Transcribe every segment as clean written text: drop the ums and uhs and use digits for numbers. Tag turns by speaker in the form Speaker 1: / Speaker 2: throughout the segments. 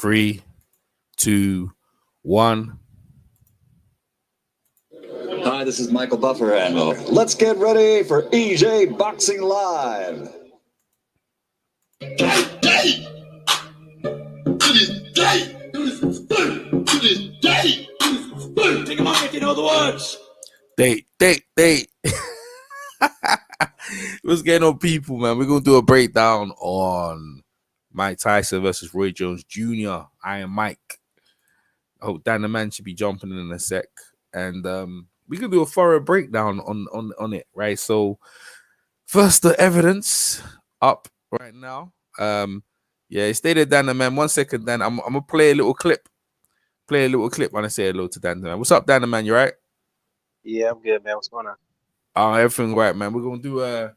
Speaker 1: 3, 2, 1.
Speaker 2: Hi, this is Michael Buffer, and let's get ready for EJ Boxing Live.
Speaker 3: Take them off if you know the words.
Speaker 1: They. What's going on, people, man? We're going to do a breakdown on Mike Tyson versus Roy Jones Jr. I am Mike. I hope Dan the Man should be jumping in a sec. And we can do a thorough breakdown on it, right? So, first, the evidence up right now. Yeah, it stated Dan the Man. 1 second, Dan. I'm going to play a little clip. Play a little clip when I say hello to Dan the Man. What's up, Dan the Man? You right?
Speaker 4: Yeah, I'm good, man. What's going on?
Speaker 1: Everything right, man. We're gonna do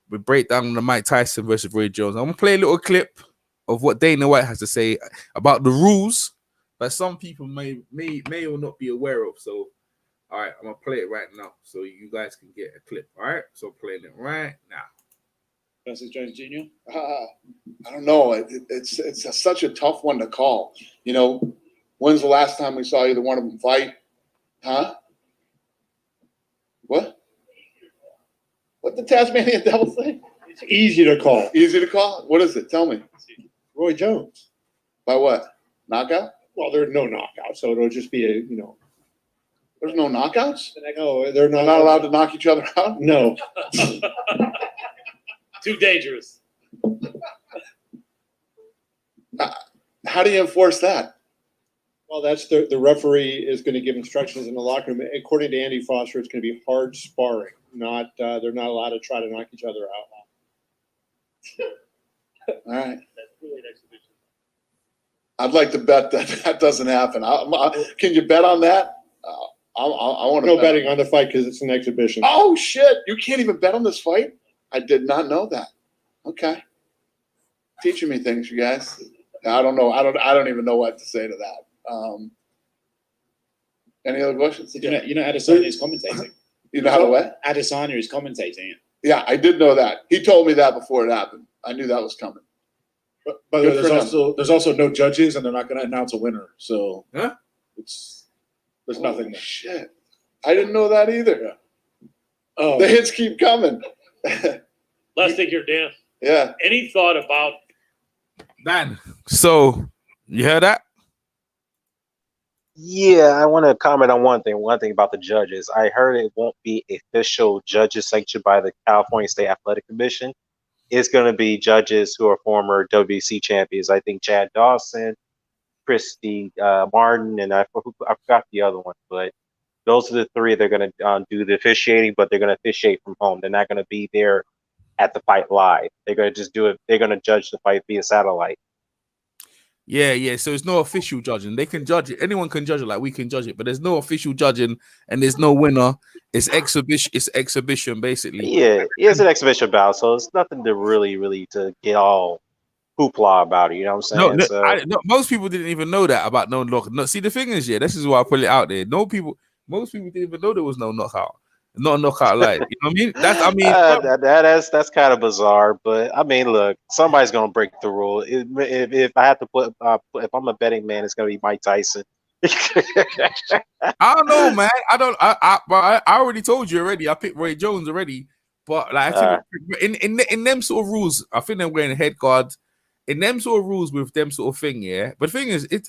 Speaker 1: we break down the Mike Tyson versus Roy Jones. I'm gonna play a little clip of what Dana White has to say about the rules that some people may or not be aware of. So, all right, I'm gonna play it right now so you guys can get a clip. All right, so playing it right now.
Speaker 5: Versus Jones Jr. I don't know. It's such a tough one to call. You know, when's the last time we saw either one of them fight? Huh? What? What the Tasmanian Devil say?
Speaker 6: It's easy to call.
Speaker 5: Easy to call? What is it? Tell me.
Speaker 6: Roy Jones.
Speaker 5: By what? Knockout?
Speaker 6: Well, there are no knockouts, so it'll just be a,
Speaker 5: There's no knockouts?
Speaker 6: No, they're
Speaker 5: They're not allowed to knock each other out?
Speaker 6: No.
Speaker 3: Too dangerous.
Speaker 5: How do you enforce that?
Speaker 6: Well, that's the referee is going to give instructions in the locker room. According to Andy Foster, it's going to be hard sparring. Not they're not allowed to try to knock each other out.
Speaker 5: All right.
Speaker 3: That's really an exhibition.
Speaker 5: I'd like to bet that doesn't happen. Can you bet on that? I want to
Speaker 6: No
Speaker 5: bet.
Speaker 6: betting on the fight because it's an exhibition.
Speaker 5: Oh, shit. You can't even bet on this fight? I did not know that. Okay. Teaching me things, you guys. I don't know. I don't even know what to say to that. Any other questions?
Speaker 7: You know Adesanya is commentating.
Speaker 5: You know how to what?
Speaker 7: Adesanya is commentating it.
Speaker 5: Yeah, I did know that. He told me that before it happened. I knew that was coming.
Speaker 8: But
Speaker 5: Good for
Speaker 8: there's also no judges, and they're not going to announce a winner. So there's nothing
Speaker 5: Oh,
Speaker 8: there.
Speaker 5: shit. I didn't know that either.
Speaker 8: Oh,
Speaker 5: The hits keep coming.
Speaker 3: Last thing here, Dan.
Speaker 5: Yeah.
Speaker 3: Any thought about
Speaker 1: Dan, so you heard that?
Speaker 4: Yeah, I want to comment on one thing. One thing about the judges. I heard it won't be official judges sanctioned by the California State Athletic Commission. It's going to be judges who are former WBC champions. I think Chad Dawson, Christy Martin, and I forgot the other one. But those are the three. They're going to do the officiating, but they're going to officiate from home. They're not going to be there at the fight live. They're going to just do it. They're going to judge the fight via satellite.
Speaker 1: Yeah. So it's no official judging. They can judge it. Anyone can judge it like we can judge it, but there's no official judging and there's no winner. It's exhibition. It's exhibition basically.
Speaker 4: Yeah, it's an exhibition bout, so it's nothing to really to get all hoopla about it. You know what I'm saying?
Speaker 1: Most people didn't even know that about no knockout. No, see, the thing is, this is why I put it out there. Most people didn't even know there was no knockout. Not a knockout live. You know what I mean?
Speaker 4: That's kind of bizarre, but I mean, look, somebody's gonna break the rule. If I have to put, if I'm a betting man, it's gonna be Mike Tyson.
Speaker 1: I don't know, man. I already told you already. I picked Roy Jones already, but like in them sort of rules, I think they're wearing head guards. In them sort of rules with them sort of thing, yeah. But the thing is, it's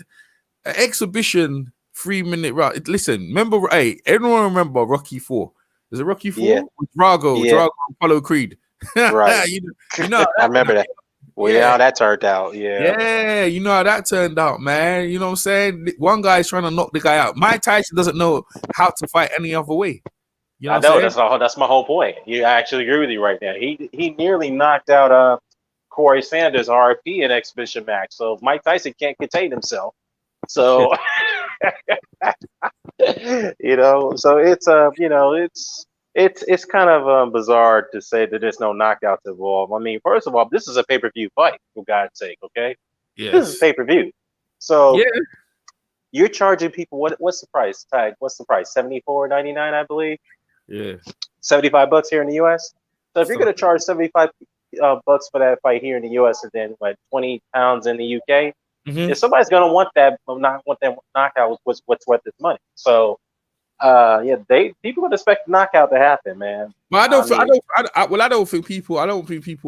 Speaker 1: an exhibition 3-minute round. Listen, remember, everyone remember Rocky 4? Is it Rocky 4?
Speaker 4: Yeah.
Speaker 1: With Drago,
Speaker 4: Yeah.
Speaker 1: Drago and Apollo Creed.
Speaker 4: Right.
Speaker 1: you know
Speaker 4: I remember that. Well, yeah, how that turned out.
Speaker 1: Yeah, you know how that turned out, man. You know what I'm saying? One guy's trying to knock the guy out. Mike Tyson doesn't know how to fight any other way. You know
Speaker 4: I know that's my whole point. I actually agree with you right now. He nearly knocked out Corey Sanders RFP in exhibition match. So Mike Tyson can't contain himself. So so it's kind of bizarre to say that there's no knockouts involved. I mean, first of all, this is a pay-per-view fight, for God's sake, okay?
Speaker 1: Yes.
Speaker 4: This is pay-per-view. So you're charging people what's the price tag? What's the price? $74.99, I believe.
Speaker 1: Yeah.
Speaker 4: $75 here in the US. So if you're gonna charge $75 bucks for that fight here in the US and then what, £20 in the UK, If somebody's gonna want that, not want that knockout, what's worth its money. So, yeah, people would expect the knockout to happen, man.
Speaker 1: But I don't think people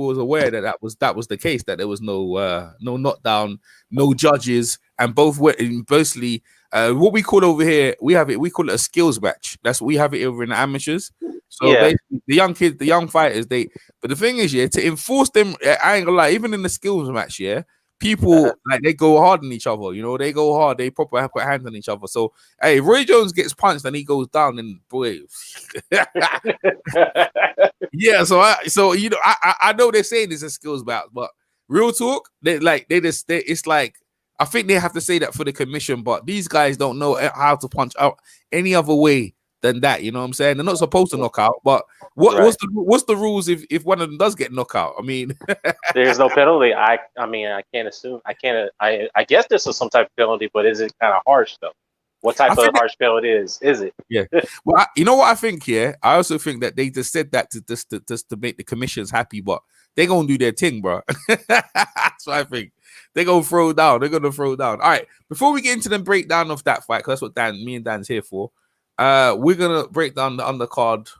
Speaker 1: was aware that was the case, that there was no knockdown, no judges, and both were mostly what we call over here. We call it a skills match. That's what we have it over in the amateurs. So basically, the young kids, the young fighters, but the thing is, to enforce them, I ain't gonna lie, even in the skills match, people like they go hard on each other, they go hard, they proper put hands on each other. So hey, Roy Jones gets punched and he goes down, and boy, yeah. So I know they're saying it's a skills bout, but real talk, it's like I think they have to say that for the commission, but these guys don't know how to punch out any other way than that. You know what I'm saying? They're not supposed to knock out, but what's the rules if one of them does get knocked out? I mean,
Speaker 4: there's no penalty. I mean, I can't assume. I guess this is some type of penalty, but is it kind of harsh though? What type of harsh penalty is it? Yeah.
Speaker 1: Well, you know what I think? Yeah, I also think that they just said that to make the commissions happy, but they're gonna do their thing, bro. That's what I think. They're gonna throw down. They're gonna throw down. All right. Before we get into the breakdown of that fight, because that's what me and Dan's here for. We're gonna break down the undercard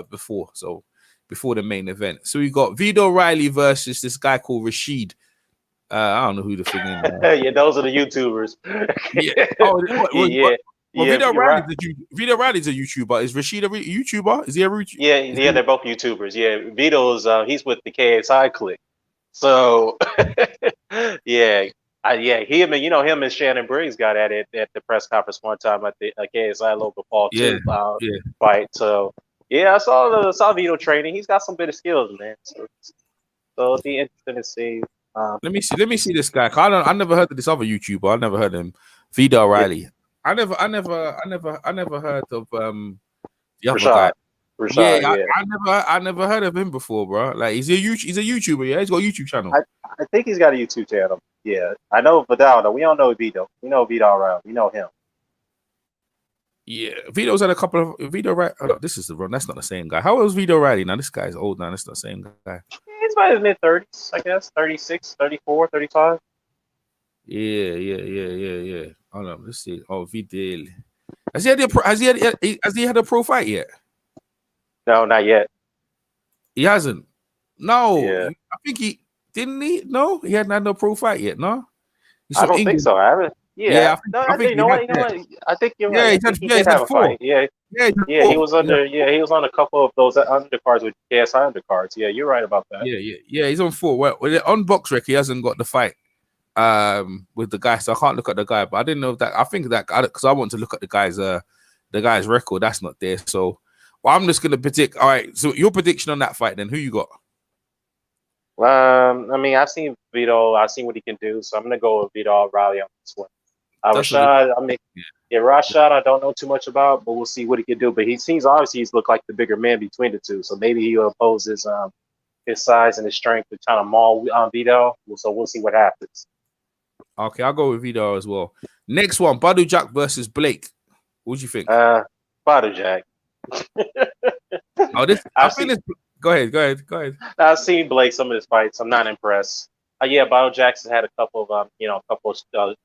Speaker 1: before the main event. So we got Vito Riley versus this guy called Rashid. I don't know who the thing is.
Speaker 4: Yeah, those are the YouTubers.
Speaker 1: Yeah. Vito Riley's a YouTuber. Is Rashid a YouTuber? Is he a YouTuber?
Speaker 4: Yeah, they're both YouTubers. Yeah, Vito's he's with the KSI clique. So yeah. Him and Shannon Briggs got at it at the press conference one time at the KSI Logan Paul fight. So yeah, I saw Vito training. He's got some bit of skills, man. So it'll be interesting to see.
Speaker 1: Let me see this guy. I never heard of this other YouTuber. I never heard of him. Vito Riley. I never heard of the other guy.
Speaker 4: Rashad,
Speaker 1: I never heard of him before, bro. Like he's a YouTuber. Yeah, he's got a YouTube channel.
Speaker 4: I think he's got a YouTube channel. Yeah, I know Vidal. Though. We don't know Vito. We know Vito around. We know him.
Speaker 1: Yeah, Vito's had a couple of Vito. This is the wrong. That's not the same guy. How old is Vito Riley? Now this guy's old. Now that's not the same guy.
Speaker 4: He's about his mid-30s, I guess. 36, 34, 35.
Speaker 1: Yeah. Hold on, let's see. Oh, Vidal. Has he had a pro fight yet?
Speaker 4: No, not yet.
Speaker 1: He hasn't. No,
Speaker 4: yeah.
Speaker 1: I think he didn't. He no, he hadn't had no pro fight yet. No,
Speaker 4: I don't think so. I haven't. Yeah, I think you know what? I think you're right.
Speaker 1: He had 4.
Speaker 4: Yeah, he was under. Yeah, he was on a couple of those undercards with KSI undercards. Yeah, you're right about that.
Speaker 1: Yeah. He's on 4. Well, on BoxRec, he hasn't got the fight with the guy, so I can't look at the guy. But I didn't know that. I think that because I want to look at the guy's record. That's not there. So, well, I'm just gonna predict. All right. So your prediction on that fight, then? Who you got?
Speaker 4: I mean, I've seen Vito. I've seen what he can do. So I'm gonna go with Vito Riley on this one. Rashad, Rashad, I don't know too much about, but we'll see what he can do. But he seems he's looked like the bigger man between the two. So maybe he'll oppose his size and his strength to kind of maul Vito. So we'll see what happens.
Speaker 1: Okay, I'll go with Vito as well. Next one, Badu Jack versus Blake. What do you think?
Speaker 4: Badu Jack.
Speaker 1: Go ahead.
Speaker 4: I've seen Blake some of his fights. I'm not impressed. Yeah, Badu Jackson had a couple of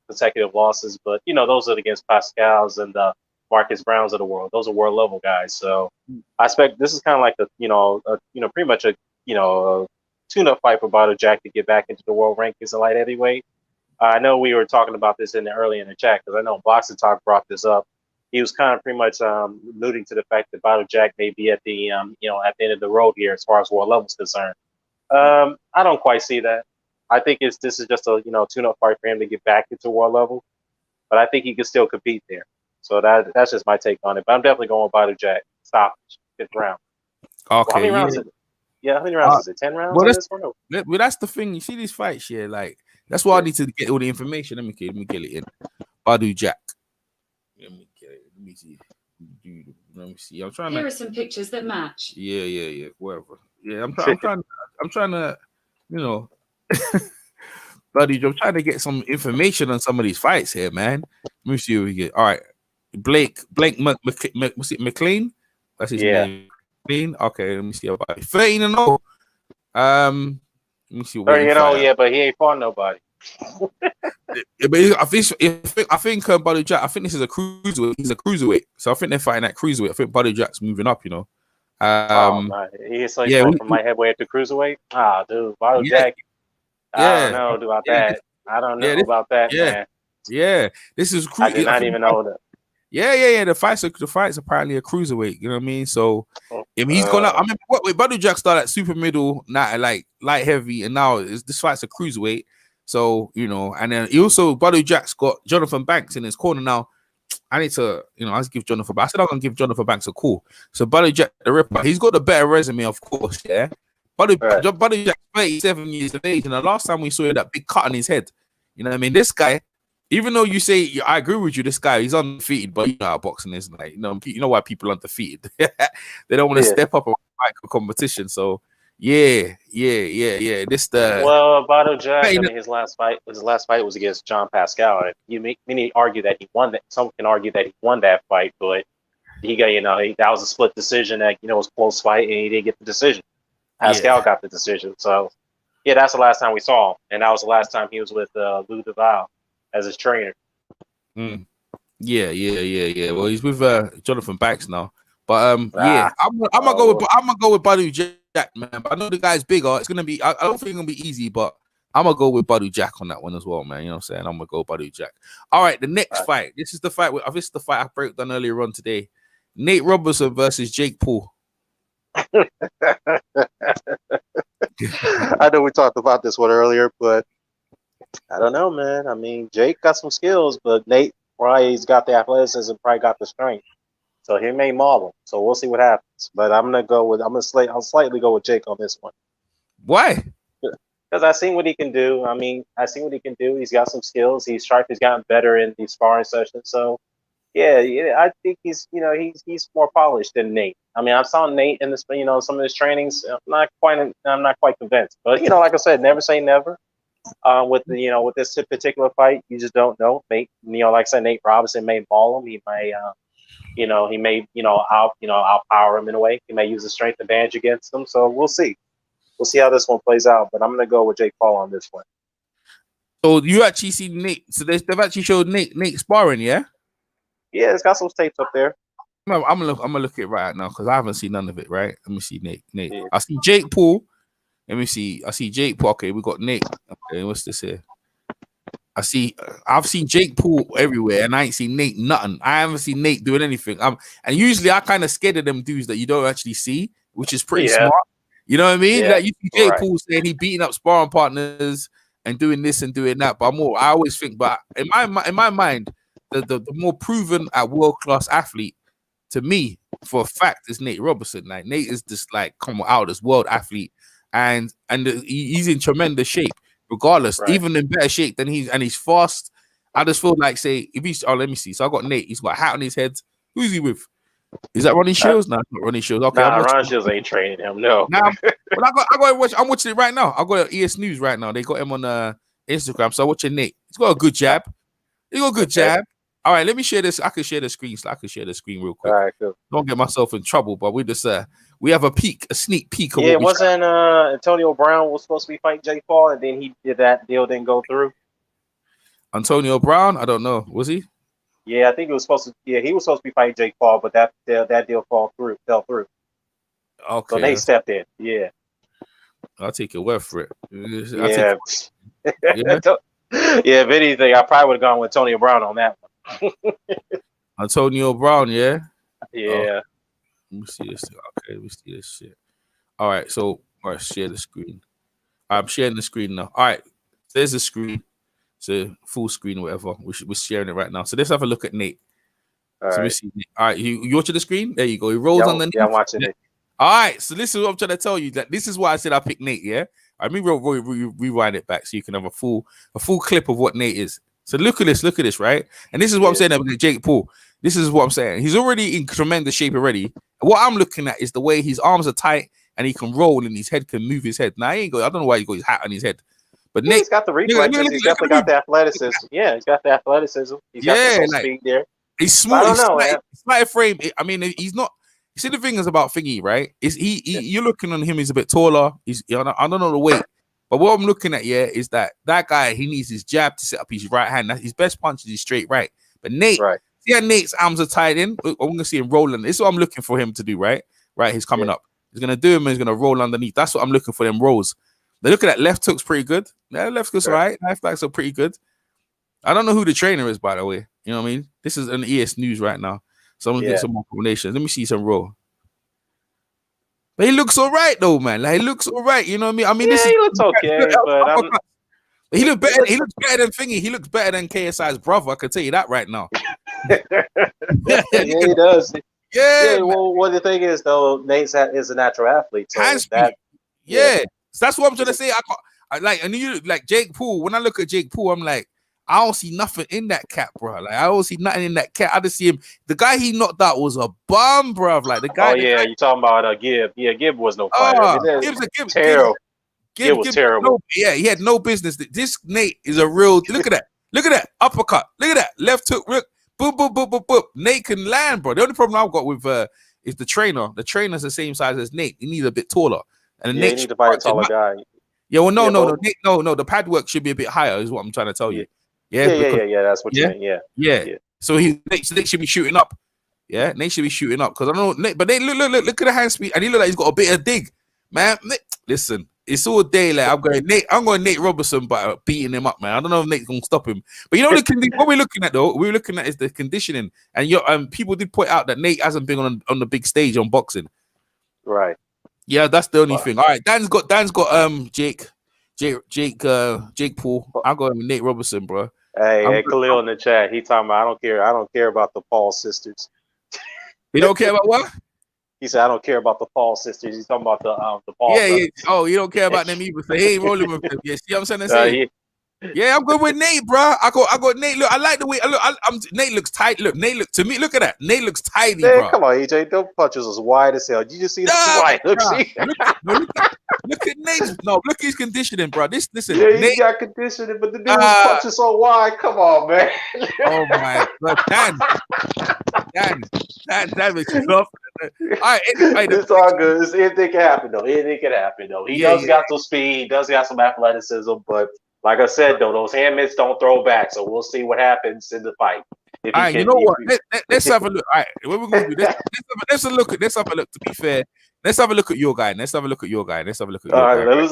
Speaker 4: consecutive losses, but those are against Pascals and Marcus Browns of the world. Those are world level guys. So I expect this is kind of like pretty much a tune-up fight for Badu Jack to get back into the world rankings in light heavyweight. I know we were talking about this early in the chat because I know Boxing Talk brought this up. He was kind of pretty much alluding to the fact that Badu Jack may be at the at the end of the road here as far as world level is concerned. I don't quite see that. I think this is just a tune-up fight for him to get back into world level, but I think he can still compete there. So that's just my take on it. But I'm definitely going with Badu Jack. Stoppage, 5th round.
Speaker 1: Okay. Well,
Speaker 4: how many rounds? How many rounds is it? 10 rounds?
Speaker 1: Well, that's the thing. You see these fights, like that's why I need to get all the information. Let me get it in. Badu Jack. Let me get it. Let me see. Let me see. I'm trying.
Speaker 9: Here are some pictures that match.
Speaker 1: Yeah. Whatever. Yeah, I'm trying to, Buddy, I'm trying to get some information on some of these fights here, man. Let me see what we get. All right, Blake was it McLean? That's his name. McLean. Okay, let me see about 13-0. Let me see.
Speaker 4: 30-0, yeah, but he ain't fought nobody.
Speaker 1: But I think Buddy Jack. I think this is a cruiserweight. He's a cruiserweight, so I think they're fighting at cruiserweight. I think Buddy Jack's moving up. You know.
Speaker 4: Man. He's like going from light heavyweight to cruiserweight. Ah, dude, Battle Jack. I don't know about that. I don't know about that, man.
Speaker 1: Yeah, this is.
Speaker 4: I did not even know that.
Speaker 1: Yeah. The fight's apparently a cruiserweight. You know what I mean? So, if he's gonna. I mean, what Buddy Jack started at super middle, not like light heavy, and now this fight's a cruiserweight. So, you know, and then he also Buddy Jack's got Jonathan Banks in his corner now. I need to, I give Jonathan. I said I'm gonna give Jonathan Banks a call. So Buddy Jack the Ripper, he's got the better resume, of course. Yeah, Buddy Jack's 37 years of age, and the last time we saw that big cut on his head. You know what I mean? This guy, even though you say I agree with you, this guy he's undefeated, but you know how boxing is. Like, you know why people are undefeated? They don't want to step up and fight for competition. So. Yeah.
Speaker 4: Battle Jack. I mean, his last fight was against John Pascal. Many argue that he won that. Some can argue that he won that fight, but he got that was a split decision. That was a close fight, and he didn't get the decision. Pascal got the decision. So that's the last time we saw him, and that was the last time he was with Lou Duval as his trainer.
Speaker 1: Yeah. Well, he's with Jonathan Banks now, but I'm gonna go with Buddy Jack, man. But I know the guy's bigger. It's gonna be. I don't think it's gonna be easy, but I'm gonna go with Buddy Jack on that one as well, man. You know what I'm saying? I'm gonna go Buddy Jack. All right, the next fight. This is the fight. This is the fight I broke down earlier on today. Nate Robinson versus Jake Paul.
Speaker 4: I know we talked about this one earlier, but I don't know, man. I mean, Jake got some skills, but Nate probably's got the athleticism, probably got the strength. So he may maul him. So we'll see what happens. But I'll slightly go with Jake on this one.
Speaker 1: Why?
Speaker 4: Because I've seen what he can do. I mean, I've seen what he can do. He's got some skills. He's gotten better in these sparring sessions. So yeah, I think he's more polished than Nate. I mean, I've saw Nate in this, some of his trainings. I'm not quite convinced. But like I said, never say never. With this particular fight, you just don't know. Like I said, Nate Robinson may maul him. He may outpower him in a way. He may use the strength advantage against him. So we'll see. We'll see how this one plays out. But I'm going to go with Jake Paul on this one.
Speaker 1: So you actually see Nate. So they've actually showed Nate sparring, yeah?
Speaker 4: Yeah, it's got some tapes up there.
Speaker 1: I'm gonna look at it right now because I haven't seen none of it. Right? Let me see Nate. Yeah. I see Jake Paul. Let me see. I see Jake Paul. Okay, we got Nate. Okay, what's this here? I've seen Jake Paul everywhere, and I ain't seen Nate nothing. I haven't seen Nate doing anything. And usually I kind of scared of them dudes that you don't actually see, which is pretty smart. You know what I mean?
Speaker 4: Yeah.
Speaker 1: Like you see Jake Paul saying he beating up sparring partners and doing this and doing that. But I always think, but in my mind, the more proven at world class athlete to me for a fact is Nate Robinson. Like Nate is just like come out as world athlete, and he's in tremendous shape. Regardless, even in better shape than he's fast. I just feel like let me see. So I got Nate. He's got a hat on his head. Who's he with? Is that Ronnie Shields? No, not Ronnie Shields. Okay,
Speaker 4: Ron Shields ain't training him. No.
Speaker 1: Nah, but I got to watch. I'm watching it right now. I got ES News right now. They got him on Instagram. So I'm watching Nate. He's got a good jab. All right, let me share this. I can share the screen. So I can share the screen real quick.
Speaker 4: All right, cool.
Speaker 1: Don't get myself in trouble, but we just we have a sneak peek. Of
Speaker 4: yeah, wasn't Antonio Brown was supposed to be fighting Jake Paul, and then he did that deal didn't go through.
Speaker 1: Antonio Brown, I don't know. Was he?
Speaker 4: Yeah, I think he was supposed to be fighting Jake Paul, but that deal fell through. Okay. So they stepped in. Yeah.
Speaker 1: I'll take your word for it.
Speaker 4: Yeah. If anything, I probably would have gone with Antonio Brown on that one.
Speaker 1: Antonio Brown, yeah?
Speaker 4: Yeah.
Speaker 1: Let me see this. Okay, let me see this shit. All right, share the screen. I'm sharing the screen now. All right, there's the screen. It's a full screen or whatever. We're sharing it right now. So let's have a look at Nate.
Speaker 4: All right.
Speaker 1: We see Nate. All right, you watching the screen? There you go. He rolls underneath.
Speaker 4: Yeah, I'm watching it.
Speaker 1: All right, so this is what I'm trying to tell you. That this is why I said I picked Nate, yeah? Let me rewind it back so you can have a full clip of what Nate is. So look at this, right? And this is what I'm saying about Jake Paul. This is what I'm saying. He's already in tremendous shape already. What I'm looking at is the way his arms are tight and he can roll and his head can move his head. Now I don't know why he got his hat on his head. But Nate's
Speaker 4: got the reflexes. He's definitely got the athleticism. Yeah, he's got the athleticism. He's got the speed there.
Speaker 1: He's small. Slight frame. I mean, he's not. You see, the thing is about Thingy, right? You're looking on him. He's a bit taller. I don't know the weight, But what I'm looking at, is that guy, he needs his jab to set up his right hand. His best punch is his straight right. But Nate, see how Nate's arms are tied in? I'm going to see him rolling. This is what I'm looking for him to do, right? Right, he's coming up. He's going to do him and he's going to roll underneath. That's what I'm looking for, them rolls. They look at that left hook's pretty good. Yeah, left hook's right. Left backs are pretty good. I don't know who the trainer is, by the way. You know what I mean? This is an ES News right now. So I'm going to get some more combinations. Let me see some roll. But he looks all right, though, man. Like, he looks all right. You know what I mean? This
Speaker 4: he looks okay, but
Speaker 1: he looks better. He looks better than Thingy. He looks better than KSI's brother. I can tell you that right now.
Speaker 4: yeah, he does. Yeah. Well, the thing is, though, Nate is a natural athlete. So so
Speaker 1: that's what I'm trying to say. Like Jake Paul. When I look at Jake Paul, I'm like, I don't see nothing in that cat, bro. Like, I don't see nothing in that cat. I just see him. The guy he knocked out was a bum, bro. Like the guy.
Speaker 4: You talking about Gibb? Yeah, Gibb was no fighter. Terrible. Gibb was terrible.
Speaker 1: He had no business. This Nate is a real. Look at that. Look at that uppercut. Look at that left hook. Look, boom, boom, boom, boom, boom. Nate can land, bro. The only problem I've got with is the trainer. The trainer's the same size as Nate. He needs a bit taller. And Nate
Speaker 4: need to fight a taller guy.
Speaker 1: Yeah, well, no. The pad work should be a bit higher, is what I'm trying to tell you. Yeah.
Speaker 4: That's what you mean. Yeah.
Speaker 1: So Nate should be shooting up. Yeah, Nate should be shooting up because I don't know Nate, but Nate look at the hand speed, and he look like he's got a bit of dig, man. Nate, listen, it's all day. Like I'm going Nate Robertson, but beating him up, man. I don't know if Nate's gonna stop him. But you know what we're looking at though? We're looking at is the conditioning, and people did point out that Nate hasn't been on the big stage on boxing.
Speaker 4: Right.
Speaker 1: Yeah, that's the only thing. All right, Dan's got Jake Paul. I'll go with Nate Robertson, bro.
Speaker 4: Hey, Khalil in the chat. He talking about I don't care about the Paul sisters.
Speaker 1: You don't care about what?
Speaker 4: He said I don't care about the Paul sisters. He's talking about the Paul.
Speaker 1: Yeah. Oh, you don't care about them either. So he ain't rolling with them. Yeah, see what I'm saying? Yeah, I'm good with Nate, bro. I got Nate. Look, I like the way Nate looks tight. Look, Nate look to me. Look at that. Nate looks tidy, bro.
Speaker 4: Come on, AJ. Those punches was wide as hell. Did you just see the wide?
Speaker 1: Look at Nate. No, look at his conditioning, bro. Listen.
Speaker 4: Yeah, he got conditioning, but the dude punches so wide. Come on, man.
Speaker 1: Oh my God, Dan makes me laugh. All right,
Speaker 4: it's all good. Anything can happen, though. He does got some speed. He does got some athleticism, but. Like I said, though, those hand mitts don't throw back, so we'll see what happens in the fight.
Speaker 1: All right, you know what? Let's have a look. All right, what we're gonna do? Let's have a look. To be fair, let's have a look at your guy. Let's
Speaker 4: let's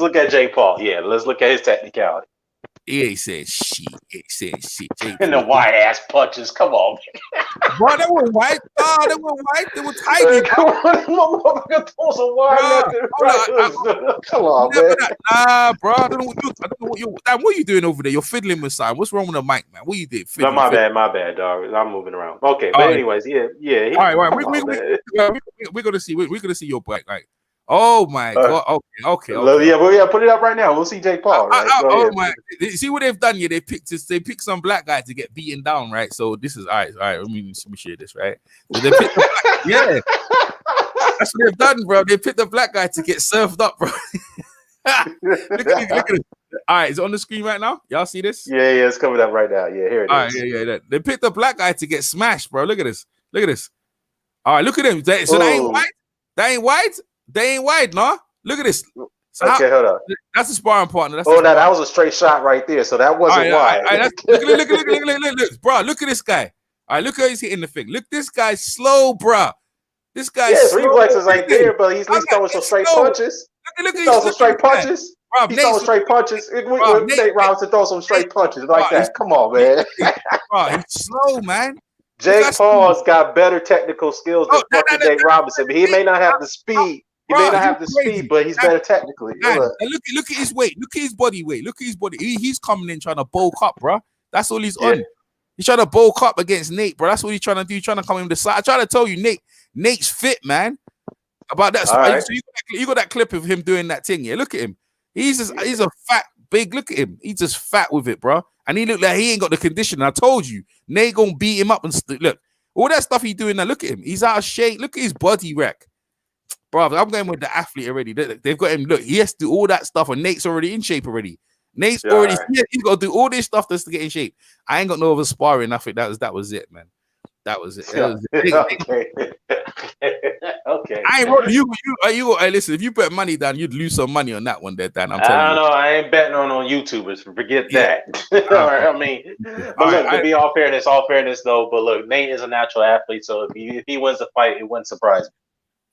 Speaker 4: look at Jake Paul. Yeah, let's look at his technicality.
Speaker 1: He ain't saying shit.
Speaker 4: And the white ass punches. Come on,
Speaker 1: bro. They were white. They were white. They were tiny.
Speaker 4: Come on, man.
Speaker 1: Nah, bro. I don't know what what are you doing over there? You're fiddling with something. What's wrong with the mic, man? What you did?
Speaker 4: No, my bad, dog. I'm moving around. Okay, but anyways, yeah.
Speaker 1: All right. We're gonna see. We're gonna see your back, right? Oh my God! Okay.
Speaker 4: Yeah, put it up right now. We'll see Jake Paul. Right?
Speaker 1: Oh my! See what they've done here? They picked some black guy to get beaten down, right? So this is all right. Let me share this, right? So they picked that's what they've done, bro. They picked the black guy to get served up, bro. Look at it. All right, is it on the screen right now? Y'all see this?
Speaker 4: Yeah, it's coming up right now. Yeah, here it is.
Speaker 1: All right, yeah. They picked the black guy to get smashed, bro. Look at this. All right, look at him. So that ain't white. They ain't wide, no. Look at this. So
Speaker 4: hold up.
Speaker 1: That's a sparring partner.
Speaker 4: That was a straight shot right there. So that wasn't wide.
Speaker 1: Look, bro. Look at this guy. All right, look how he's hitting the thing. Look, this guy's slow, bro. This guy's slow.
Speaker 4: Reflexes ain't there, but he's throwing some straight punches.
Speaker 1: Look,
Speaker 4: he's throwing some straight punches. He's throwing straight punches. Nate Robinson throws some straight punches like that. Come on, man.
Speaker 1: Bro, he's slow, man.
Speaker 4: Jake Paul's got better technical skills than Nate Robinson, but he may not have the speed. He may not have the speed, but he's better technically.
Speaker 1: Look at his weight. Look at his body weight. Look at his body. He's coming in trying to bulk up, bro. That's all he's on. He's trying to bulk up against Nate, bro. That's what he's trying to do. He's trying to come in the side. I try to tell you, Nate's fit, man. About that.
Speaker 4: Right.
Speaker 1: So you got that clip of him doing that thing. Yeah, look at him. He's a fat, big. Look at him. He's just fat with it, bro. And he looked like he ain't got the condition. I told you, Nate gonna beat him up and look. All that stuff he's doing now. Look at him. He's out of shape. Look at his body wreck. Bro, I'm going with the athlete already. They've got him. Look, he has to do all that stuff, and Nate's already in shape already. Nate's already. Right. He's got to do all this stuff just to get in shape. I ain't got no other sparring. I think that was it, man. That was it.
Speaker 4: Okay.
Speaker 1: I ain't wrong. Hey, listen, if you put money down, you'd lose some money on that one there, Dan. I'm
Speaker 4: I
Speaker 1: telling
Speaker 4: don't
Speaker 1: you.
Speaker 4: know. I ain't betting on YouTubers. Forget
Speaker 1: Yeah.
Speaker 4: that. All right, I mean, but
Speaker 1: All
Speaker 4: look,
Speaker 1: right,
Speaker 4: to be all fairness though. But look, Nate is a natural athlete, so if he wins the fight, it wouldn't surprise me.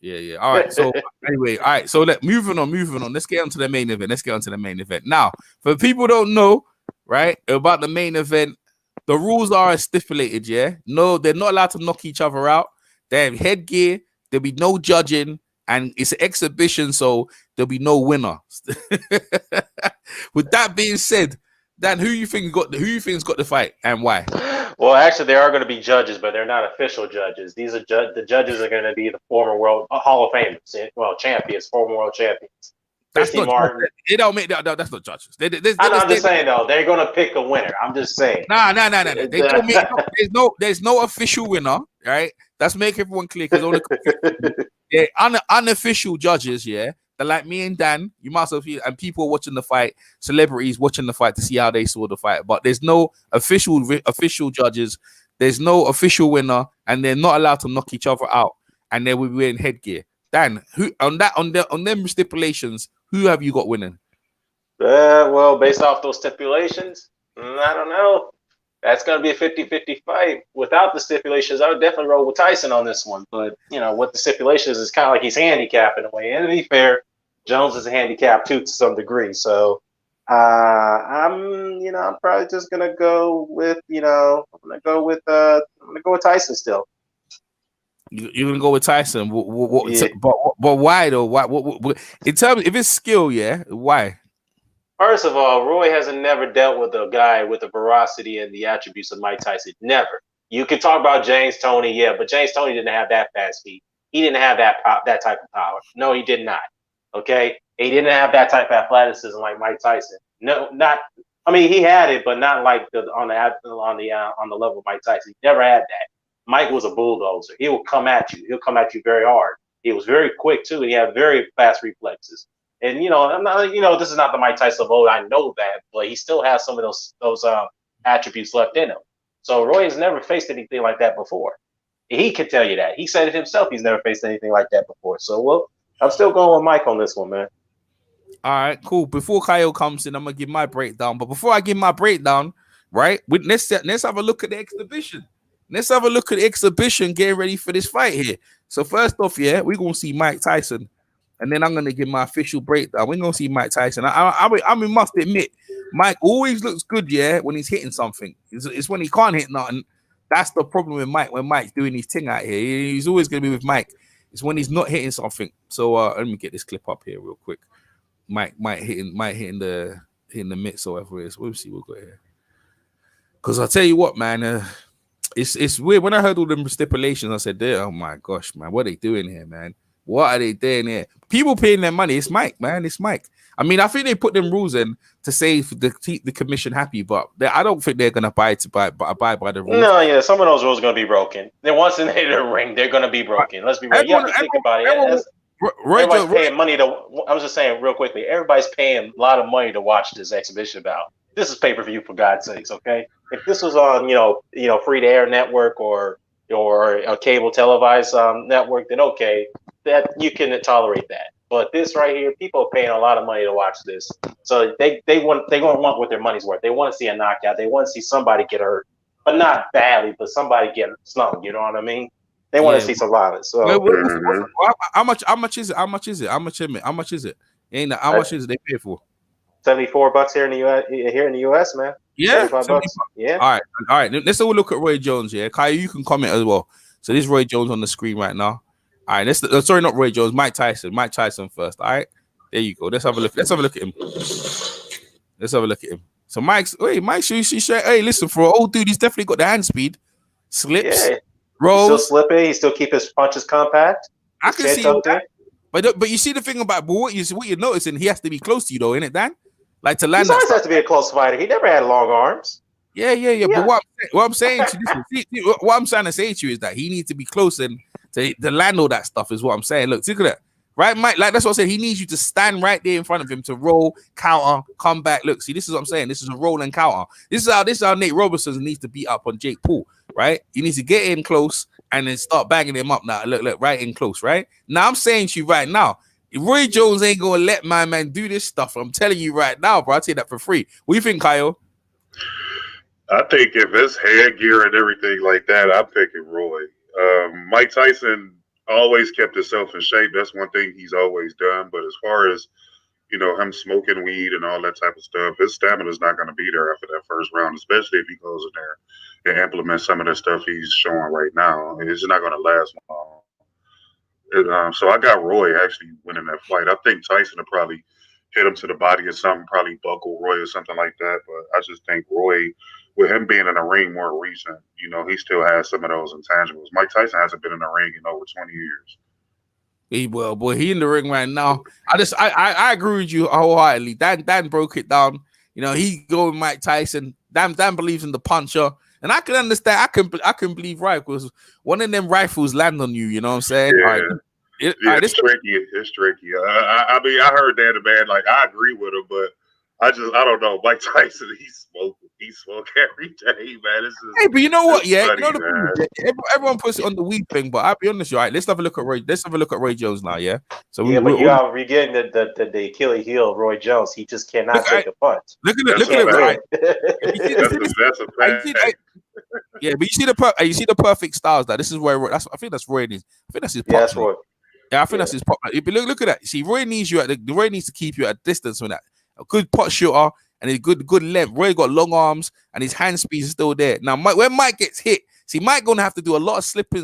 Speaker 1: Yeah. All right. So anyway, all right. So moving on. Let's get on to the main event. Now, for people who don't know, right, about the main event, the rules are as stipulated. Yeah. No, they're not allowed to knock each other out. They have headgear. There'll be no judging, and it's an exhibition, so there'll be no winner. With that being said, Dan, who you think's got the fight and why?
Speaker 4: Well, actually, there are going to be judges, but they're not official judges. These are the judges are going to be the former world Hall of Famers, champions, former world champions.
Speaker 1: That's
Speaker 4: Christy
Speaker 1: not.
Speaker 4: Martin.
Speaker 1: It don't make that. That's not judges.
Speaker 4: I'm just saying though, they're going to pick a winner. I'm just saying.
Speaker 1: Nah. They don't make. There's no official winner, right? That's make everyone clear because only unofficial judges, yeah. They're like me and Dan. You must have and people watching the fight, celebrities watching the fight to see how they saw the fight. But there's no official judges. There's no official winner, and they're not allowed to knock each other out. And they will be wearing headgear. Dan, who on them stipulations, who have you got winning?
Speaker 4: Well, based off those stipulations, I don't know. That's going to be a 50-50 fight. Without the stipulations, I would definitely roll with Tyson on this one. But, with the stipulations, it's kind of like he's handicapped in a way. And to be fair, Jones is a handicap too to some degree. So I'm probably just going to go with, I'm going to go with Tyson still.
Speaker 1: You're gonna go with Tyson,
Speaker 4: Yeah.
Speaker 1: but why though? Why? What, in terms, if it's skill, yeah, why?
Speaker 4: First of all, Roy has never dealt with a guy with the veracity and the attributes of Mike Tyson. Never. You can talk about James Toney, yeah, but James Toney didn't have that fast feet. He didn't have that type of power. No, he did not. Okay, he didn't have that type of athleticism like Mike Tyson. No, not. I mean, he had it, but not like on the level of Mike Tyson. He never had that. Mike was a bulldozer. He will come at you. He'll come at you very hard. He was very quick too, and he had very fast reflexes. And I'm not, this is not the Mike Tyson of old. I know that, but he still has some of those attributes left in him. So Roy has never faced anything like that before. He can tell you that. He said it himself. He's never faced anything like that before. So I'm still going with Mike on this one, man.
Speaker 1: All right, cool. Before Kyle comes in, I'm gonna give my breakdown. But before I give my breakdown, right? Let's have a look at the exhibition. Let's have a look at the exhibition, getting ready for this fight here. So first off, yeah, we're gonna see Mike Tyson, and then I'm gonna give my official breakdown. We're gonna see Mike Tyson. I must admit, Mike always looks good, yeah, when he's hitting something. It's when he can't hit nothing. That's the problem with Mike. When Mike's doing his thing out here, he's always gonna be with Mike. It's when he's not hitting something. So let me get this clip up here real quick. Mike hitting the mitts or whatever it is. We'll see what we got here. Because I'll tell you what, man. It's weird. When I heard all them stipulations, I said, oh my gosh, man, what are they doing here, man? What are they doing here? People paying their money. It's Mike, man. It's Mike. I mean, I think they put them rules in to save the commission happy, but I don't think they're gonna abide by the rules.
Speaker 4: No, yeah, some of those rules are gonna be broken. Then once in the ring, they're gonna be broken. Let's be real. You have to think about it. Everybody's paying money to. I was just saying real quickly. Everybody's paying a lot of money to watch this exhibition bout. This is pay-per-view for God's sakes, okay? If this was on, free-to-air network or a cable televised network, then okay, that you can tolerate that. But this right here, people are paying a lot of money to watch this, so they're gonna want what their money's worth. They want to see a knockout. They want to see somebody get hurt, but not badly, but somebody get slung. You know what I mean? They want to see some violence. So
Speaker 1: how much is it? How much is it? How much is it? How much is it they pay for?
Speaker 4: $74 here in the US. Here in the US, man.
Speaker 1: Yeah,
Speaker 4: $75. Yeah.
Speaker 1: All right. Let's have a look at Roy Jones. Yeah, Kyle, you can comment as well. So this is Roy Jones on the screen right now. All right. Sorry, not Roy Jones. Mike Tyson. Mike Tyson first. All right. There you go. Let's have a look. Let's have a look at him. So Mike, hey, listen, for an old dude, he's definitely got the hand speed. Slips, rolls.
Speaker 4: He's still slipping. He still keep his punches compact.
Speaker 1: I can see that. But you see the thing about what you're noticing, he has to be close to you though, isn't it, Dan? Like to land.
Speaker 4: He always has to be a close fighter. He never had long arms.
Speaker 1: Yeah. But what I'm saying to you, what I'm trying to say to you is that he needs to be close and to land all that stuff. Is what I'm saying. Look at that, right, Mike? Like that's what I said. He needs you to stand right there in front of him to roll, counter, come back. Look, see, this is what I'm saying. This is a roll and counter. This is how Nate Robertson needs to beat up on Jake Paul. Right? He needs to get in close and then start banging him up now. Look, right in close, right? Now I'm saying to you right now, Roy Jones ain't gonna let my man do this stuff. I'm telling you right now, bro. I'll tell you that for free. What do you think, Kyle?
Speaker 9: I think if it's headgear and everything like that, I'm picking Roy. Mike Tyson always kept himself in shape. That's one thing he's always done. But as far as him smoking weed and all that type of stuff, his stamina's not going to be there after that first round, especially if he goes in there and implements some of the stuff he's showing right now. It's not going to last long. So I got Roy actually winning that fight. I think Tyson will probably hit him to the body or something, probably buckle Roy or something like that. But I just think Roy, with him being in the ring more recent, he still has some of those intangibles. Mike Tyson hasn't been in the ring in over 20 years.
Speaker 1: He in the ring right now. I agree with you wholeheartedly. Dan broke it down. He go with Mike Tyson. Dan believes in the puncher, and I can understand. I can believe right because one of them rifles land on you. You know what I'm saying?
Speaker 9: Yeah. It's tricky. It's tricky. I mean, I heard that, man. Like, I agree with him, but I don't know. Mike Tyson, he smoke every day, man.
Speaker 1: Hey, but you know what? Yeah, everyone puts it on the weed thing, but I'll be honest, all right. Let's have a look at Roy Jones now. Yeah. So
Speaker 4: we're getting the Achilles heel of Roy Jones. He just cannot take a punch.
Speaker 1: Look at it, right?
Speaker 9: That's a fact.
Speaker 1: Yeah, but you see the perfect styles. That this is where I think that's Roy needs. I think that's his pop.
Speaker 4: Yeah, that's Roy.
Speaker 1: Yeah, I think that's his pop. Look at that. See, Roy needs to keep you at a distance from that. A good pot shooter and a good length. Roy got long arms and his hand speed is still there. Now, when Mike gets hit, see, Mike gonna have to do a lot of slipping,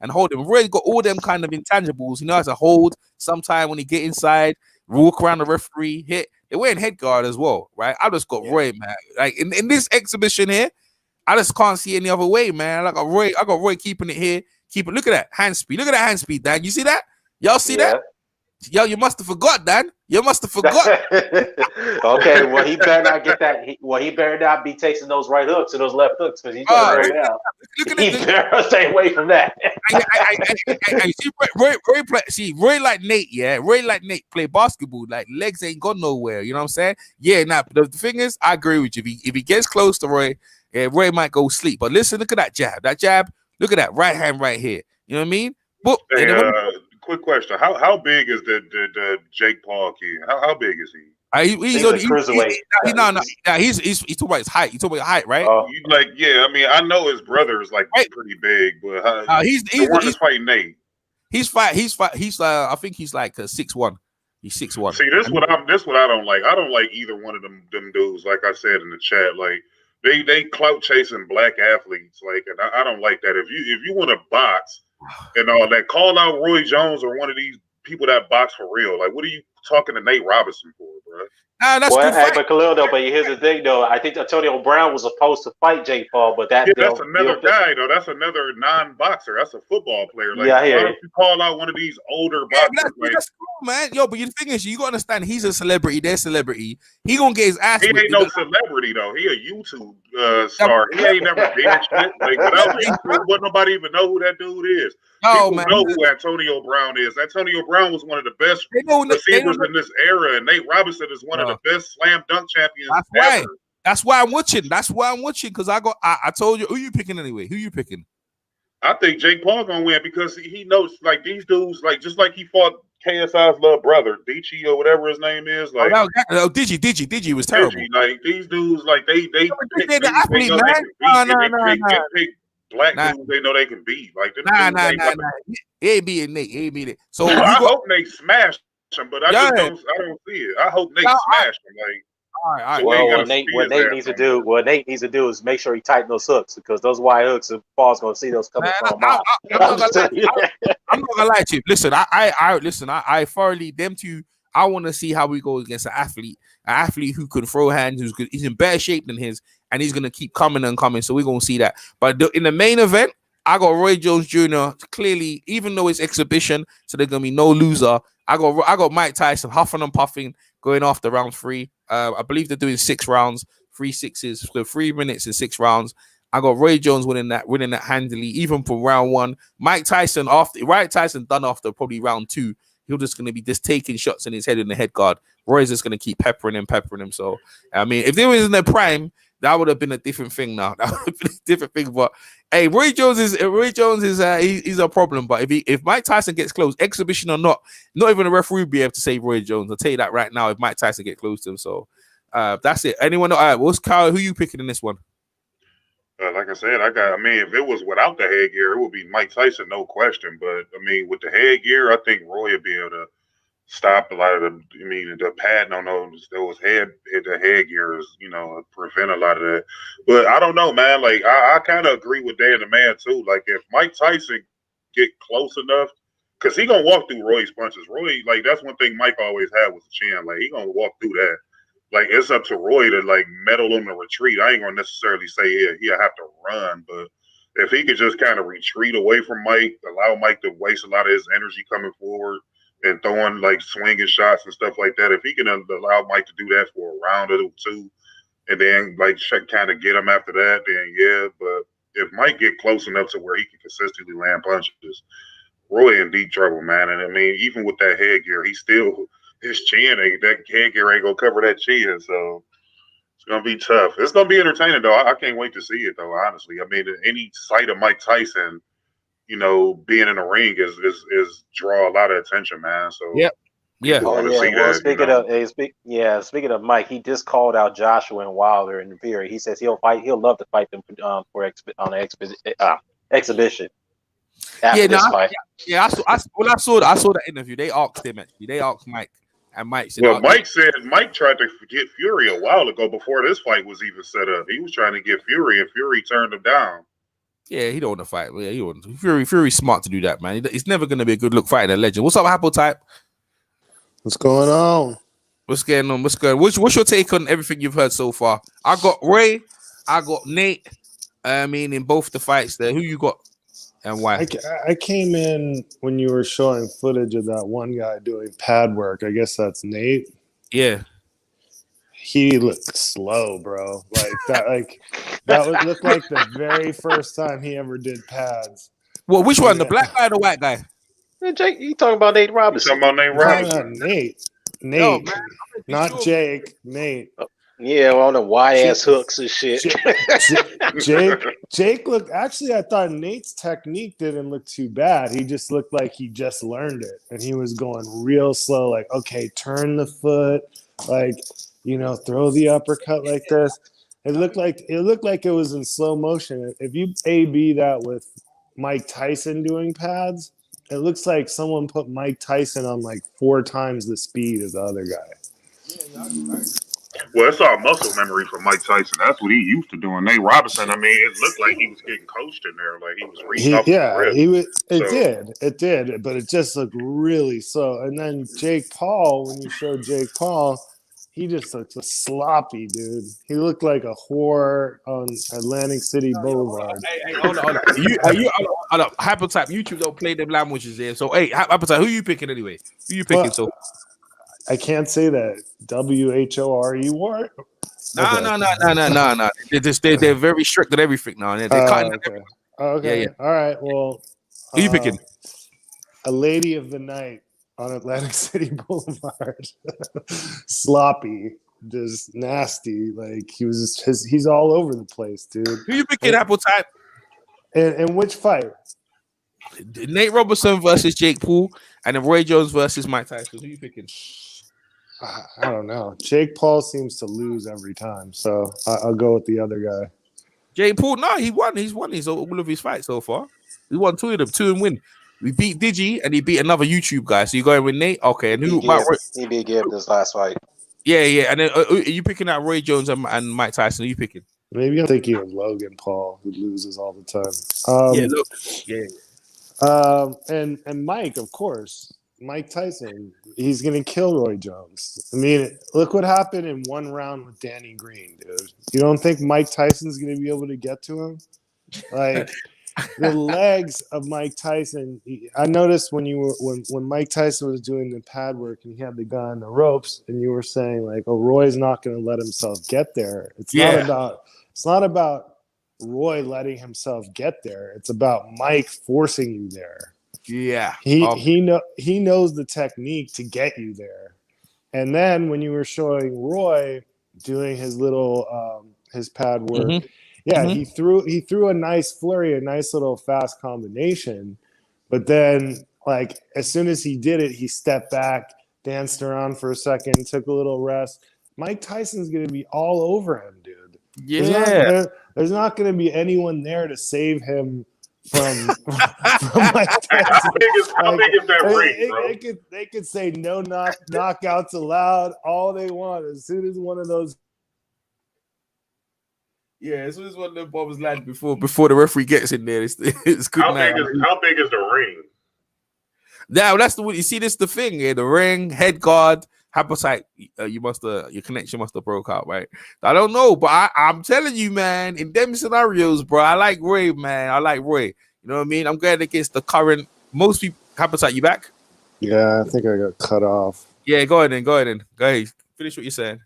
Speaker 1: and holding. Roy got all them kind of intangibles. He knows how to hold. Sometime when he get inside, walk around the referee, hit. They're wearing head guard as well, right? I just got Roy, man. Like in this exhibition here, I just can't see any other way, man. I got Roy keeping it here. Look at that hand speed. Look at that hand speed, Dan. You see that? Y'all see that? Yo, you must have forgot, Dan. You must have forgot.
Speaker 4: Okay, well, he better not get that. He better not be taking those right hooks or those left hooks because he's going to now. He better stay away from that.
Speaker 1: Roy like Nate, yeah. Roy like Nate play basketball. Like legs ain't gone nowhere. You know what I'm saying? Yeah. Now the thing is, I agree with you. If he gets close to Roy, Roy might go sleep. But listen, look at that jab. That jab. Look at that right hand right here. You know what I mean? But
Speaker 9: quick question: How big is the Jake Paul kid? How big is he?
Speaker 4: He's a cruiserweight.
Speaker 1: He's talking about his height. He's talking about height, right?
Speaker 9: I mean, I know his brother is pretty big, but he's fighting Nate.
Speaker 1: I think he's like 6'1". He's 6'1".
Speaker 9: See, this what I don't like. I don't like either one of them dudes. Like I said in the chat, like they clout chasing black athletes. Like, and I don't like that. If you want to box and all that, call out Roy Jones or one of these people that box for real. Like, what are you talking to Nate Robinson for, bro?
Speaker 1: That's good.
Speaker 4: But Khalil, though. But here's the thing, though. I think Antonio Brown was supposed to fight Jake Paul, but that's
Speaker 9: another guy, though. That's another non-boxer. That's a football player. Like,
Speaker 4: why don't
Speaker 9: you call out one of these older boxers?
Speaker 1: That's cool, man. Yo, but the thing is, you gotta understand, he's a celebrity. They're celebrity. He gonna get his ass.
Speaker 9: He ain't no celebrity though. He a YouTube star. He ain't never been shit. Like, without YouTube, wouldn't nobody even know who that dude is. People know who Antonio Brown is. Antonio Brown was one of the best receivers in this era, and Nate Robinson is one of the best slam dunk champions ever.
Speaker 1: That's why I'm watching. Because I told you, who you picking anyway? Who you picking?
Speaker 9: I think Jake Paul gonna win because he knows, like, these dudes, like, just like he fought KSI's little brother, Digi or whatever his name is. Like, Digi was terrible. Like, these dudes, like, they pick black dudes they know they can beat. Like,
Speaker 1: he ain't beating Nate. He ain't beating it. So
Speaker 9: I hope Nate smashed him, but I don't see it. I hope Nate smashed him. Like,
Speaker 1: all right.
Speaker 4: What Nate needs to do is make sure he tighten those hooks, because those wide hooks, Paul's gonna see those coming from him out.
Speaker 1: I'm not gonna lie to you. Listen, I thoroughly them two. I want to see how we go against an athlete who can throw hands, who's good. He's in better shape than his, and he's gonna keep coming and coming. So we're gonna see that. But in the main event, I got Roy Jones Jr. Clearly, even though it's exhibition, so there's gonna be no loser. I got Mike Tyson huffing and puffing going after round 3. I believe they're doing 6 rounds, 3 6s, so 3 minutes and 6 rounds. I got Roy Jones winning that handily, even from round 1. Mike Tyson done after probably round 2. He's just gonna be just taking shots in his head in the head guard. Roy's just gonna keep peppering him. So I mean, if they was in their prime, that would have been a different thing. Now that would have been a different thing. But hey, Roy Jones is he's a problem. But if Mike Tyson gets close, exhibition or not even a referee will be able to save Roy Jones. I'll tell you that right now. If Mike Tyson get close to him, so that's it. Anyone? All right, what's Kyle? Who you picking in this one?
Speaker 9: Like I said, I mean, if it was without the headgear, it would be Mike Tyson, no question. But I mean, with the headgear, I think Roy would be able to stop a lot of the padding on those headgears, prevent a lot of that. But I don't know, man. Like I kind of agree with Dan the Man too. Like if Mike Tyson get close enough, because he gonna walk through Roy's punches. Roy, like that's one thing Mike always had was the chin. Like he gonna walk through that. Like it's up to Roy to like meddle him to retreat. I ain't gonna necessarily say he'll have to run, but if he could just kind of retreat away from Mike, allow Mike to waste a lot of his energy coming forward and throwing like swinging shots and stuff like that. If he can allow Mike to do that for a round or two, and then like kind of get him after that, then yeah. But if Mike get close enough to where he can consistently land punches, Roy in deep trouble, man. And I mean, even with that headgear, his chin that headgear ain't gonna cover that chin, so it's gonna be tough. It's gonna be entertaining though. I can't wait to see it though. Honestly, I mean, any sight of Mike Tyson, being in the ring is draw a lot of attention, man. So
Speaker 1: yeah.
Speaker 4: Oh, yeah. Well, speaking of Mike, he just called out Joshua and Wilder in Fury. He says he'll love to fight them for exhibition. After this fight.
Speaker 1: Yeah. I saw that interview. They asked him actually. They asked Mike, and Mike said,
Speaker 9: "Well, Mike said Mike tried to get Fury a while ago before this fight was even set up. He was trying to get Fury, and Fury turned him down."
Speaker 1: Yeah, he don't want to fight. Yeah, he want Fury's smart to do that, man. It's never going to be a good look fighting a legend. What's up, Apple Type?
Speaker 10: What's going on?
Speaker 1: What's going on? What's your take on everything you've heard so far? I got Ray. I got Nate. I mean, in both the fights there, who you got and why?
Speaker 10: I came in when you were showing footage of that one guy doing pad work. I guess that's Nate.
Speaker 1: Yeah.
Speaker 10: He looked slow, bro. That would look like the very first time he ever did pads.
Speaker 1: Well, which one? The black guy or the white guy?
Speaker 4: Hey, Jake, you talking about Nate Robinson?
Speaker 10: Nate, no, not Jake. Nate.
Speaker 4: Yeah, on the wide ass hooks and shit.
Speaker 10: Jake looked. Actually, I thought Nate's technique didn't look too bad. He just looked like he just learned it, and he was going real slow. Like, okay, turn the foot, throw the uppercut like this. It looked like it was in slow motion. If you A/B that with Mike Tyson doing pads, it looks like someone put Mike Tyson on like 4 times the speed as the other guy.
Speaker 9: Well, it's all muscle memory for Mike Tyson. That's what he used to doing. Nate Robinson, I mean, it looked like he was getting coached in there, like he was reaching up.
Speaker 10: It did, but it just looked really slow. And then Jake Paul, when you showed Jake Paul, he just looked sloppy, dude. He looked like a whore on Atlantic City Boulevard.
Speaker 1: Hey, hold on. Hypertype, YouTube don't play them languages there. So, hey, Hypertype, who you picking anyway? Who you picking? So
Speaker 10: I can't say that. WHORE war?
Speaker 1: No. They're very strict at everything now. They're cutting everything.
Speaker 10: Okay. Yeah. All right. Well,
Speaker 1: who you picking?
Speaker 10: A lady of the night on Atlantic City Boulevard. Sloppy, just nasty. Like he's all over the place, dude.
Speaker 1: Who you picking, Apple Type?
Speaker 10: And which fight?
Speaker 1: Nate Robinson versus Jake Paul, and then Roy Jones versus Mike Tyson. Who you picking?
Speaker 10: I don't know. Jake Paul seems to lose every time, so I'll go with the other guy.
Speaker 1: Jake Paul, no, he won. He's won all of his fights so far. He won 2 of them, 2 and win. We beat Digi, and he beat another YouTube guy. So you're going with Nate? Okay, and who?
Speaker 4: He beat Gibb this last fight.
Speaker 1: Yeah, and then are you picking out Roy Jones and Mike Tyson? Who you picking?
Speaker 10: Maybe I'm thinking of Logan Paul, who loses all the time. And Mike, of course. Mike Tyson, he's going to kill Roy Jones. I mean, look what happened in 1 round with Danny Green, dude. You don't think Mike Tyson's going to be able to get to him? Like, the legs of Mike Tyson, I noticed when Mike Tyson was doing the pad work and he had the guy on the ropes and you were saying, like, oh, Roy's not going to let himself get there. It's not about Roy letting himself get there. It's about Mike forcing you there.
Speaker 1: Yeah,
Speaker 10: he knows the technique to get you there. And then when you were showing Roy doing his little his pad work.
Speaker 1: Mhm.
Speaker 10: Yeah,
Speaker 1: Mhm.
Speaker 10: he threw a nice flurry, a nice little fast combination, but then like as soon as he did it, he stepped back, danced around for a second, took a little rest. Mike Tyson's going to be all over him, dude.
Speaker 1: Yeah.
Speaker 10: There's not going to be anyone there to save him from Mike Tyson.
Speaker 9: How big is that ring, bro?
Speaker 10: They could say no knockouts allowed all they want. As soon as one of those,
Speaker 1: as soon as one of them bombs land before the referee gets in there, it's good night.
Speaker 9: How big is the ring?
Speaker 1: Now that's the you see. This the thing. Yeah, the ring, head guard, happosite. Your connection must have broke out, right? I don't know, but I'm telling you, man. In them scenarios, bro, I like Roy, man. I like Roy. You know what I mean? I'm going against the current. Most people. Happosite, you back?
Speaker 10: Yeah, I think I got cut off.
Speaker 1: Yeah, go ahead. Go ahead. Finish what you're saying.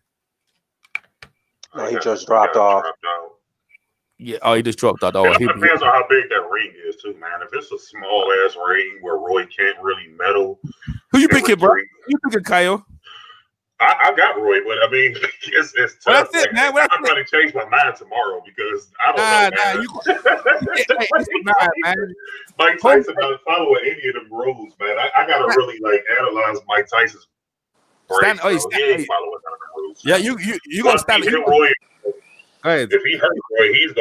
Speaker 4: No, he just dropped off.
Speaker 1: Yeah, he just dropped out.
Speaker 9: It depends on how big that ring is, too, man. If it's a small ass ring where Roy can't really meddle,
Speaker 1: who you picking, bro? You picking Kyle?
Speaker 9: I got Roy, but I mean, it's tough.
Speaker 1: Well, that's it, man.
Speaker 9: I'm going to change my mind tomorrow because I don't know, man. Mike Tyson doesn't follow any of them rules, man. I got to really analyze Mike Tyson's break. He ain't following none of the rules.
Speaker 1: Yeah, you gonna stand
Speaker 9: Roy.
Speaker 1: Right.
Speaker 9: If he hurt Roy, he's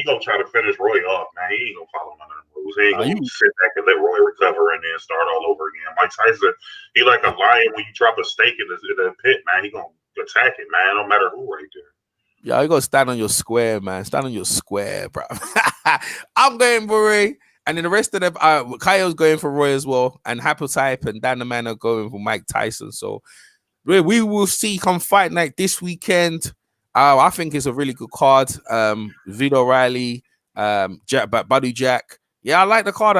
Speaker 9: gonna try to finish Roy off, man. He ain't gonna follow none of them rules. He ain't gonna sit back and let Roy recover and then start all over again. Mike Tyson, he like a lion when you drop a steak in the pit, man. He gonna attack it, man. No matter who right there.
Speaker 1: Yeah, you gotta stand on your square, man. Stand on your square, bro. I'm going for Roy, and then the rest of them, Kyo's going for Roy as well, and Happotype and Dan the Man are going for Mike Tyson. So we will see come fight night this weekend. I think it's a really good card. Vito O'Reilly, Buddy Jack. Yeah, I like the card.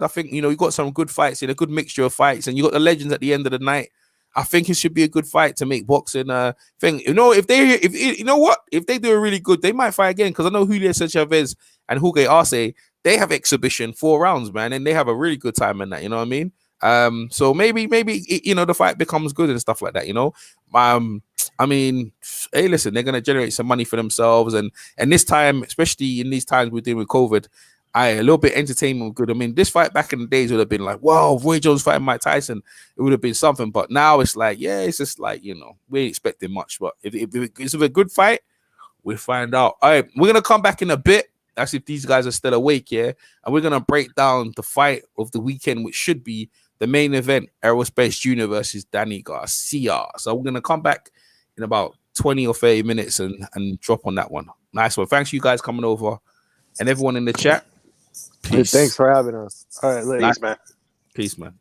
Speaker 1: I think, you got some good fights in a good mixture of fights, and you got the legends at the end of the night. I think it should be a good fight to make boxing thing. If they do a really good, they might fight again, because I know Julio Chavez and Jorge Arce, they have exhibition 4 rounds, man, and they have a really good time in that. You know what I mean? So maybe the fight becomes good and stuff like that. I mean, hey, listen, they're gonna generate some money for themselves, and this time, especially in these times we're dealing with COVID, a little bit entertainment good. I mean, this fight back in the days would have been like, wow, Roy Jones fighting Mike Tyson, it would have been something. But now it's like, yeah, it's just like, we ain't expecting much. But if it's a good fight, we'll find out. All right, we're gonna come back in a bit. That's if these guys are still awake, yeah, and we're gonna break down the fight of the weekend, which should be the main event, Errol Spence Jr. versus Danny Garcia. So we're gonna come back in about 20 or 30 minutes and drop on that one. Nice one. Thanks you guys coming over, and everyone in the chat. Peace.
Speaker 10: Hey, thanks for having us. All right, later.
Speaker 4: Peace, man.
Speaker 1: Peace, man.